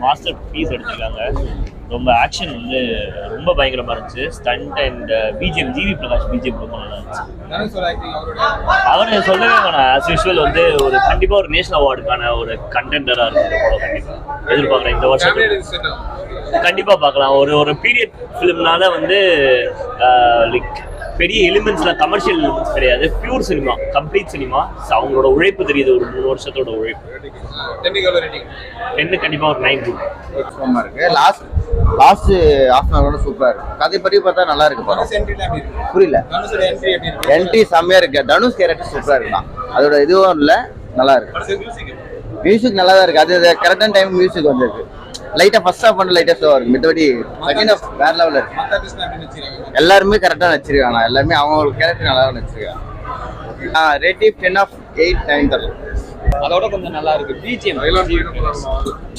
Master piece எடுத்திருக்காங்க. ரொம்ப action வந்து ரொம்ப பயங்கரமாக இருந்துச்சு. Stunt and BGM, GV Prakash BGM ரொம்ப நல்லா இருந்துச்சு. அவர் சொல்லவே வேணாம். ஆஸ் யூஷுவல் வந்து ஒரு கண்டிப்பாக ஒரு நேஷனல் அவார்டுக்கான ஒரு கண்டெண்டராக இருக்கும். கண்டிப்பாக எதிர்பார்க்குறேன் இந்த வருஷம். கண்டிப்பாக பார்க்கலாம். ஒரு பீரியட் ஃபிலிம்னால வந்து லைக் பெரிய எலிமெண்ட்ஸ்லாம் கமர்ஷியல் எலிமெண்ட்ஸ் கிடையாது. Pure cinema, complete cinema. அவங்களோட உழைப்பு தெரியுது, ஒரு 3 வருஷத்தோட உழைப்பு. 10 கண்டிப்பாக ஒரு 9 இருக்கு. லாஸ்ட் ஹாஃப் அன் ஹவர் சூப்பரா இருக்கு. கதை படி பார்த்தா நல்லா இருக்கு படம். புரியல, என்ட்ரி செம்மையா இருக்கு. தனுஷ் கேரக்டர் சூப்பரா இருக்குதான். அதோட இதுவும் இல்ல, நல்லா இருக்கு. மியூசிக் நல்லா தான் இருக்கு. அது கரெக்டான டைம் மியூசிக் வந்திருக்கு. லைட்டா ஃபர்ஸ்ட் ஹாஃப் பண்ண லைட்டா ஸ்லோவா இருக்கு. மித்தபடி செகண்ட் ஹாஃப் வேற லெவல்ல இருக்கு. எல்லாருமே கரெக்டா நடிச்சிருக்காங்க. எல்லாருமே அவங்க கேரக்டர் நல்லா நடிச்சிருக்காங்க. ரேட்டிவ் 10/8 9 தரலாம். அதோட கொஞ்சம் நல்லா இருக்கு. பிஜிஎம்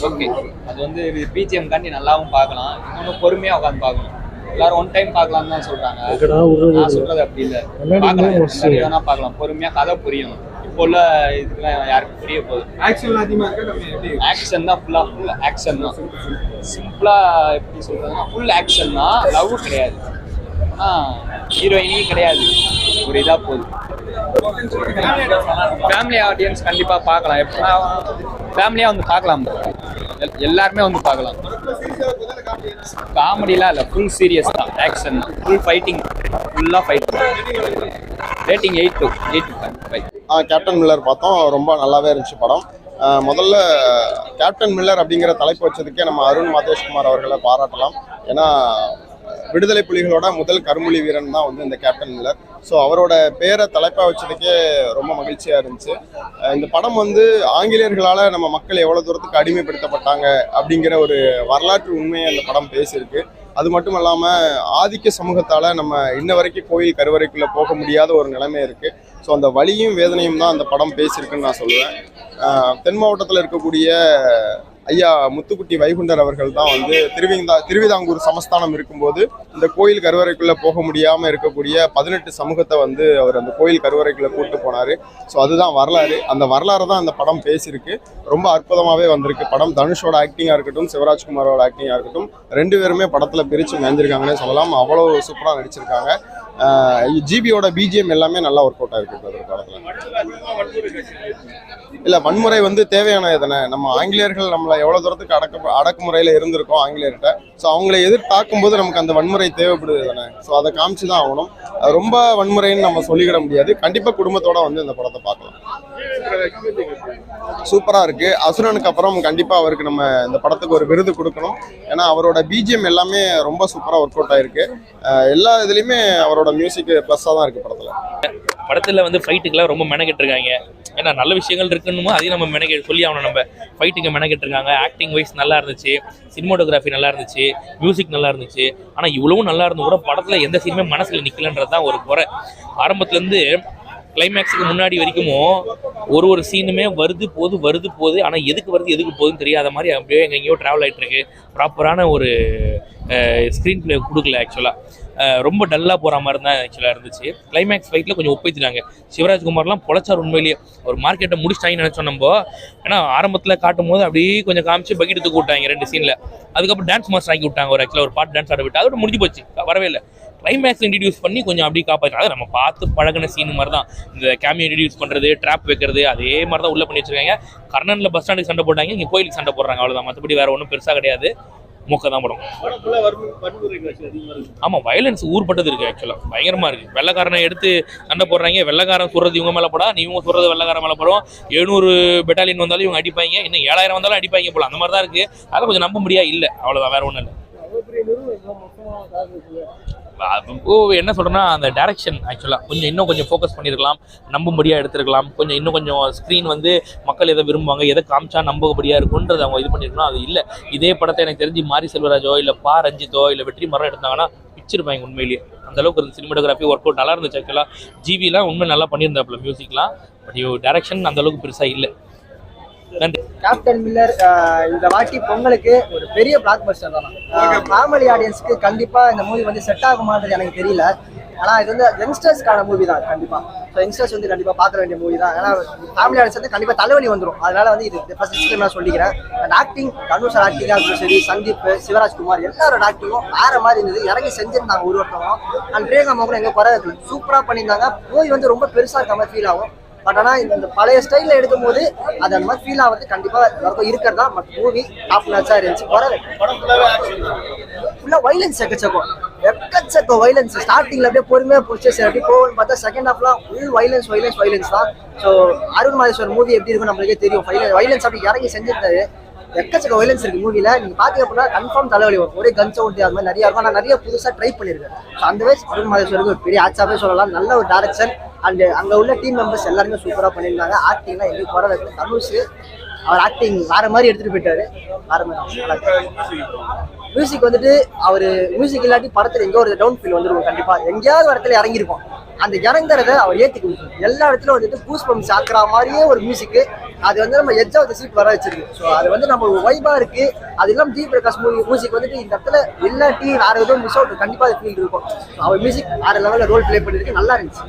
ஓகே, அது வந்து பிஜிஎம் காண்டி நல்லாவும் பார்க்கலாம். இன்னொன்று பொறுமையா உட்காந்து பார்க்கணும். எல்லாரும் ஒன் டைம் பார்க்கலாம்னு தான் சொல்றாங்க. நான் சொல்றது அப்படி இல்லை, பார்க்கலாம் பார்க்கலாம் பொறுமையா. கதை புரியும். இப்போ உள்ள இதுக்கெல்லாம் யாருக்கும் புரிய போகுது. ஆக்ஷன் தான் ஃபுல்லா ஆக்ஷன் தான். சிம்பிளா எப்படி சொல்றதுன்னா ஃபுல் ஆக்ஷன் தான். லவ் கிடையாது, ஹீரோயினே கிடையாது. ஒரு இதா போகுது. ஃபேமிலி ஆடியன்ஸ் கண்டிப்பா பார்க்கலாம். எப்படின்னா ஃபேமிலியா வந்து பார்க்கலாம். எல்லாருமே வந்து பார்க்கலாம். காமெடிலாம் இல்லை, ஃபுல் சீரியஸ் தான். ஆக்ஷன் தான், ஃபுல் ஃபைட்டிங், ஃபுல்லாக fight. Rating 8 to 8.5. Captain Miller பார்த்தோம். ரொம்ப நல்லாவே இருந்துச்சு படம். முதல்ல கேப்டன் மில்லர் அப்படிங்கிற தலைப்பு வச்சதுக்கே நம்ம அருண் மாதேஷ்குமார் அவர்களை பாராட்டலாம். ஏன்னா விடுதலை புலிகளோட முதல் கரும்புலி வீரன் தான் வந்து இந்த கேப்டன் மில்லர். ஸோ அவரோட பேரை தலைப்பாக வச்சதுக்கே ரொம்ப மகிழ்ச்சியாக இருந்துச்சு. இந்த படம் வந்து ஆங்கிலேயர்களால் நம்ம மக்கள் எவ்வளோ தூரத்துக்கு அடிமைப்படுத்தப்பட்டாங்க அப்படிங்கிற ஒரு வரலாற்று உண்மையை அந்த படம் பேசியிருக்கு. அது மட்டும் இல்லாமல் ஆதிக்க சமூகத்தால் நம்ம இன்ன வரைக்கும் கோயில் கருவறைக்குள்ளே போக முடியாத ஒரு நிலைமை இருக்குது. ஸோ அந்த வலியும் வேதனையும் தான் அந்த படம் பேசியிருக்குன்னு நான் சொல்லுவேன். தென் மாவட்டத்தில் இருக்கக்கூடிய ஐயா முத்துக்குட்டி வைகுண்டர் அவர்கள் தான் வந்து திருவிதாங்கூர் சமஸ்தானம் இருக்கும்போது இந்த கோயில் கருவறைக்குள்ளே போக முடியாமல் இருக்கக்கூடிய 18 சமூகத்தை வந்து அவர் அந்த கோயில் கருவறைக்குள்ளே கூப்பிட்டு போனார். ஸோ அதுதான் வரலாறு. அந்த வரலாறு தான் அந்த படம் பேசியிருக்கு. ரொம்ப அற்புதமாகவே வந்திருக்கு படம். தனுஷோட ஆக்டிங்காக இருக்கட்டும், சிவராஜ்குமாரோட ஆக்டிங்காக இருக்கட்டும், 2 பேருமே படத்தில் பிரித்து மேய்ஞ்சிருக்காங்கன்னே சொல்லலாம். அவ்வளோ சூப்பராக நடிச்சிருக்காங்க. ஜிபியோட பிஜிஎம் எல்லாமே நல்லா ஒர்க் அவுட் ஆகிருக்கு அந்த படத்தில். இல்லை, வன்முறை வந்து தேவையானது தானே. நம்ம ஆங்கிலேயர்கள் நம்மளை எவ்வளோ தூரத்துக்கு அடக்குமுறையில் இருந்திருக்கோம் ஆங்கிலேயர்கிட்ட. ஸோ அவங்கள எதிர்பார்க்கும்போது நமக்கு அந்த வன்முறை தேவைப்படுது தானே. ஸோ அதை காமிச்சு தான் ஆகணும். ரொம்ப வன்முறைன்னு நம்ம சொல்லிக்கிட முடியாது. கண்டிப்பாக குடும்பத்தோட வந்து இந்த படத்தை பார்க்கலாம். சூப்பராக இருக்குது. அசுரனுக்கு அப்புறம் கண்டிப்பாக அவருக்கு நம்ம இந்த படத்துக்கு ஒரு விருது கொடுக்கணும். ஏன்னா அவரோட பிஜிஎம் எல்லாமே ரொம்ப சூப்பராக ஒர்க் அவுட் ஆகிருக்கு. எல்லா இதுலேயுமே அவரோட மியூசிக் ப்ளஸ்ஸாக தான் இருக்குது படத்தில் வந்து ஃபைட்டுக்கெல்லாம் ரொம்ப மெனக்கெட்டு இருக்காங்க. ஏன்னா நல்ல விஷயங்கள் இருக்குன்னு அதையும் நம்ம சொல்லி ஆகணும். நம்ம ஃபைட்டுக்கு மெனக்கெட்டு இருக்காங்க. ஆக்டிங் வைஸ் நல்லா இருந்துச்சு, சினிமோட்டோகிராஃபி நல்லா இருந்துச்சு, மியூசிக் நல்லா இருந்துச்சு. ஆனால் இவ்வளவும் நல்லா இருந்தும் கூட படத்தில் எந்த சீனுமே மனசில் நிற்கலன்றது தான் ஒரு குறை. ஆரம்பத்துலேருந்து கிளைமேக்ஸுக்கு முன்னாடி வரைக்கும் ஒரு சீனுமே வருது போகுது. ஆனால் எதுக்கு வருது எதுக்கு போகுதுன்னு தெரியாத மாதிரி அப்படியே எங்கேயோ ட்ராவல் ஆகிட்டு இருக்கு. ப்ராப்பரான ஒரு ஸ்க்ரீன் பிளே கொடுக்கல. ஆக்சுவலாக ரொம்ப டல்லாக போகிற மாதிரி தான் ஆக்சுவலாக இருந்துச்சு. கிளைமேக்ஸ் ஃபைட்டில் கொஞ்சம் ஒப்பிச்சுட்டாங்க. சிவராஜ்குமார்லாம் பொழைச்சார் உண்மையிலேயே. ஒரு மார்க்கெட்டை முடிச்சிட்டாங்கன்னு நினச்சோம் நம்ம. ஏன்னா ஆரம்பத்தில் காட்டும் போது அப்படியே கொஞ்சம் காமிச்சு பக்கெட்டு தூக்கி விட்டாங்க 2 சீனில். அதுக்கப்புறம் டான்ஸ் மாஸ்டர் ஆக்கி விட்டாங்க. ஆக்சுவலாக ஒரு பாட்டு டான்ஸ் ஆட விட்டு அதோட முடிஞ்சு போச்சு, வரவே இல்லை. கிளைமேக்ஸ் இன்ட்ரடியூஸ் பண்ணி கொஞ்சம் அப்படியே காப்பாற்றாங்க. அதை நம்ம பார்த்து பழகின சீன் மாதிரி தான் இந்த கேமியோ இன்ட்ரடியூஸ் பண்ணுறது, ட்ராப் வைக்கிறது, அதே மாதிரி தான் உள்ளே பண்ணி வச்சிருக்காங்க. கர்ணனில் பஸ் ஸ்டாண்டுக்கு சண்டை போட்டாங்க, இங்கே கோயிலுக்கு சண்டை போடுறாங்க, அவ்வளோதான். மற்றபடி வேறு ஒன்றும் பெருசாக கிடையாது. மொக்க தான் படம். ஆமாம், வயலன்ஸ் ஊர்பட்டது இருக்குது. ஆக்சுவலாக பயங்கரமாக இருக்குது. வெள்ளைக்காரனை எடுத்து சண்டை போடுறாங்க. வெள்ளைக்காரன் சொல்கிறது இவங்க மேலே போடா, இவங்க சொல்கிறது வெள்ளைக்காரன் மேலே போடும். 700 பெட்டாலியன் வந்தாலும் இவங்க அடிப்பாங்க, இன்னும் 7000 வந்தாலும் அடிப்பாங்க போல. அந்த மாதிரி தான் இருக்குது. அதெல்லாம் கொஞ்சம் நம்ப முடியாது. இல்லை, அவ்வளோதான், வேறு ஒன்றும் இல்லை. என்ன சொல்கிறேன்னா, அந்த டைரக்ஷன் ஆக்சுவலாக இன்னும் கொஞ்சம் ஃபோக்கஸ் பண்ணியிருக்கலாம், நம்பும்படியாக எடுத்துருக்கலாம். இன்னும் ஸ்க்ரீன் வந்து மக்கள் எதை விரும்புவாங்க, எதை காமிச்சா நம்பும்படியாக இருக்குன்றது அவங்க இது பண்ணியிருக்கணும். அது இல்லை. இதே படத்தை எனக்கு தெரிஞ்சு மாரி செல்வராஜோ இல்லை பா ரஞ்சித்தோ இல்லை வெற்றி மரம் எடுத்தாங்கன்னா பிச்சிருப்பாங்க உண்மையிலேயே. அந்தளவுக்கு இருந்த சினிமாட்டோகிராஃபி ஒர்க் அவுட் நல்லா இருந்துச்சு. ஆக்சுவலாக ஜிவிலாம் உண்மை நல்லா பண்ணியிருந்தாப்புல மியூசிக்லாம். பட் டைரக்ஷன் அந்தளவுக்கு பெருசாக இல்லை. நன்றி. கேப்டன் மில்லர் இந்த வாட்டி பொங்கலுக்கு ஒரு பெரிய பிளாக் பஸ்டர் தான். ஃபேமிலி ஆடியன்ஸ்க்கு கண்டிப்பா இந்த மூவி வந்து செட் ஆகுமான்றது எனக்கு தெரியல. ஆனா இது வந்து யங்ஸ்டர்ஸ்க்கான மூவி தான் கண்டிப்பா. ஸோ யங்ஸ்டர்ஸ் வந்து கண்டிப்பா பார்க்க வேண்டிய மூவி தான். ஏன்னா ஃபேமிலி ஆடியன்ஸ் வந்து கண்டிப்பா தலைவலி வந்துடும். அதனால வந்து இது ஃபர்ஸ்ட் நான் சொல்லிக்கிறேன். அண்ட் ஆக்டிங், தனுஷ் ஆக்டிங்கா இருக்கட்டும் சரி, சந்தீப், சிவராஜ்குமார் எல்லாரோட ஆக்டிங்கும் வேற மாதிரி இருந்தது. இறங்கி செஞ்சிருந்தாங்க ஒரு ஒருத்தவங்க. அண்ட் பிரியங்கா மோகன் எங்க குறை வைக்கல, சூப்பரா பண்ணியிருந்தாங்க. மூவி வந்து ரொம்ப பெருசா இருக்க மாதிரி ஃபீல் ஆகும். பட் ஆனால் இந்த பழைய ஸ்டைலில் எடுக்கும் போது அது அந்த மாதிரி ஃபீல் ஆகுது கண்டிப்பாக எல்லாருக்கும் இருக்கிறதா. பட் மூவி டாப் நாச்சாக இருந்துச்சு. குறை ஃபுல்லாக வைலன்ஸ் எக்கச்சக்கம் வைலன்ஸ். ஸ்டார்டிங்கில் அப்படியே பொறுமையாக பிடிச்சி சரி அப்படி போகணும்னு பார்த்தா செகண்ட் ஹாஃப்லாம் ஃபுல் வைலன்ஸ் தான். ஸோ அருண் மாதேஸ்வர் மூவி எப்படி இருக்கும் நம்மளுக்கே தெரியும். வைலன்ஸ் அப்படி இறங்கி செஞ்சிருந்தாரு. எக்கச்சக்க வைலன்ஸ் இருக்கு மூவில. நீங்க பாத்தீங்க அப்படின்னா கன்ஃபார்ம் தலைவலி வரும். ஒரே கன் சவுண்ட் அது மாதிரி நிறைய இருக்கும். நான் நிறைய புதுசா ட்ரை பண்ணிருக்கேன். ஸோ அந்த வயசு அருண் மாதேஸ்வருக்கு ஒரு பெரிய ஆச்சாவே சொல்லலாம். நல்ல ஒரு டைரக்ஷன். அண்ட் அங்க உள்ள டீம் மெம்பர்ஸ் எல்லாருமே சூப்பரா பண்ணியிருந்தாங்க. ஆக்டிங்லாம் எங்களுக்கு குறை வைக்கல. தனுஷ் அவர் ஆக்டிங் வேற மாதிரி எடுத்துட்டு போயிட்டாரு. வேற மாதிரி மியூசிக் வந்துட்டு அவர் மியூசிக் இல்லாட்டி படத்துல எங்கேயோ ஒரு டவுன் ஃபீல் வந்துருக்கும். கண்டிப்பா எங்கேயாவது ஒரு இடத்துல இறங்கியிருக்கும். அந்த இறங்குறத அவர் ஏற்றி கொடுக்கும். எல்லா இடத்துலையும் வந்துட்டு கூஸ் பம்ப்ஸ் ஆக்குற மாதிரியே ஒரு மியூசிக். அது வந்து நம்ம எட்ஜ் ஆஃப் த சீட் வர வச்சிருக்கு. ஸோ அது வந்து நம்ம வைபா இருக்கு. அது இல்லாமல் ஜி பிரகாஷ் மியூசிக் வந்துட்டு இந்த இடத்துல இல்லாட்டி வேற எதுவும் மிஸ் அவுட் கண்டிப்பாக அது ஃபீல் இருக்கும். அவர் மியூசிக் வேற லெவலில் ரோல் பிளே பண்ணிருக்கு. நல்லா இருந்துச்சு.